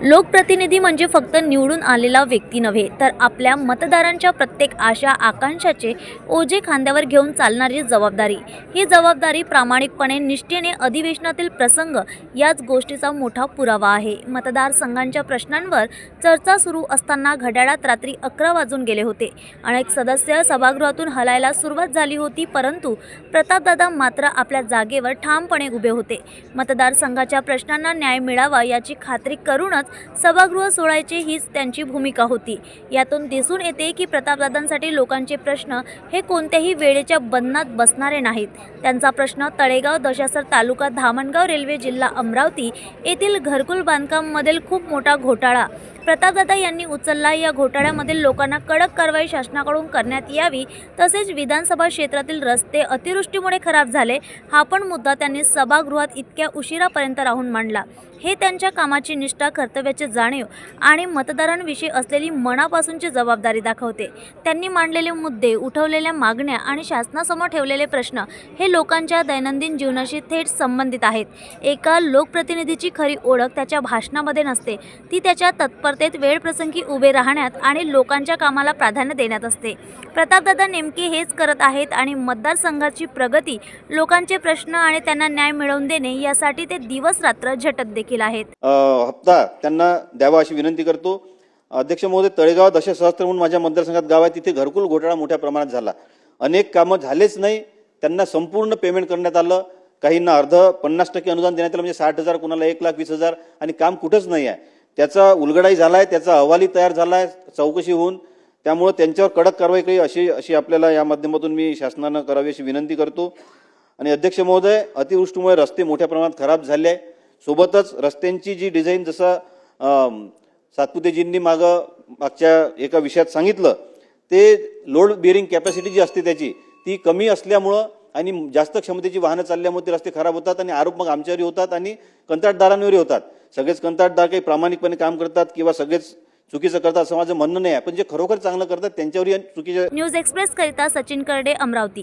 लोकप्रतिनिधी म्हणजे फक्त निवडून आलेला व्यक्ती नव्हे, तर आपल्या मतदारांच्या प्रत्येक आशा आकांक्षाचे ओझे खांद्यावर घेऊन चालणारी जबाबदारी. ही जबाबदारी प्रामाणिकपणे, निष्ठेने अधिवेशनातील प्रसंग याच गोष्टीचा मोठा पुरावा आहे. मतदारसंघांच्या प्रश्नांवर चर्चा सुरू असताना घड्याळात रात्री 11 वाजून गेले होते. अनेक सदस्य सभागृहातून हलायला सुरुवात झाली होती, परंतु प्रतापदादा मात्र आपल्या जागेवर ठामपणे उभे होते. मतदारसंघाच्या प्रश्नांना न्याय मिळावा याची खात्री करूनच सभागृह सोडायचे हीच त्यांची भूमिका होती. यातून दिसून येते की प्रतापदादांसाठी लोकांचे प्रश्न हे कोणत्याही वेळेच्या बंधनात बसणारे नाहीत. त्यांचा प्रश्न तळेगाव, दशासर तालुका, धामणगाव रेल्वे, जिल्हा अमरावती येथील घरकुल बांधकामामधील खूप मोठा घोटाळा प्रतापदादा यांनी उचलला. या घोटाळ्यामधील लोकांना कडक कारवाई शासनाकडून करण्यात यावी, तसेच विधानसभा क्षेत्रातील रस्ते अतिवृष्टीमुळे खराब झाले हा पण मुद्दा त्यांनी सभागृहात इतक्या उशिरापर्यंत राहून मांडला. हे त्यांच्या कामाची निष्ठा, कर्तव्याची जाणीव आणि मतदारांविषयी असलेली मनापासूनची जबाबदारी दाखवते. त्यांनी मांडलेले मुद्दे, उठवलेल्या मागण्या आणि शासनासमोर ठेवलेले प्रश्न हे लोकांच्या दैनंदिन जीवनाशी थेट संबंधित आहेत. एका लोकप्रतिनिधीची खरी ओळख त्याच्या भाषणामध्ये नसते, ती त्याच्या तत्परतेत, वेळप्रसंगी उभे राहण्यात आणि लोकांच्या कामाला प्राधान्य देण्यात असते. प्रतापदादा नेमके हेच करत आहेत आणि मतदारसंघाची प्रगती, लोकांचे प्रश्न आणि त्यांना न्याय मिळवून देणे यासाठी ते दिवस रात्र झटत देखील आहेत. हप्ता त्यांना द्यावा अशी विनंती करतो. अध्यक्ष महोदय, तळेगाव दशसहस्त्र म्हणून माझ्या मतदारसंघात गाव आहे, तिथे घरकुल घोटाळा मोठ्या प्रमाणात झाला. अनेक कामं झालेच नाही, त्यांना संपूर्ण पेमेंट करण्यात आलं. काहींना अर्ध 50% अनुदान देण्यात आलं, म्हणजे 60,000, कोणाला 1,20,000, आणि काम कुठंच नाही आहे. त्याचा उलगडाही झाला आहे, त्याचा अहवालही तयार झाला आहे चौकशी होऊन. त्यामुळे त्यांच्यावर कडक कारवाई करी अशी आपल्याला या माध्यमातून मी शासनानं करावी अशी विनंती करतो. आणि अध्यक्ष महोदय, अतिवृष्टीमुळे रस्ते मोठ्या प्रमाणात खराब झाले आहे. सोबतच रस्त्यांची जी डिझाईन, जसं सातपुतेजींनी मागच्या एका विषयात सांगितलं, ते लोड बिअरिंग कॅपॅसिटी जी असते त्याची ती कमी असल्यामुळं आणि जास्त क्षमतेची वाहनं चालल्यामुळे ते रस्ते खराब होतात आणि आरोप मग आमच्यावरही होतात आणि कंत्राटदारांवरही होतात. सगळेच कंत्राटदार काही प्रामाणिकपणे काम करतात किंवा सगळेच चुकीचं करतात असं माझं म्हणणं नाही आहे, पण जे खरोखर चांगलं करतात त्यांच्यावरही चुकीचे. न्यूज एक्सप्रेस करिता सचिन करडे, अमरावती.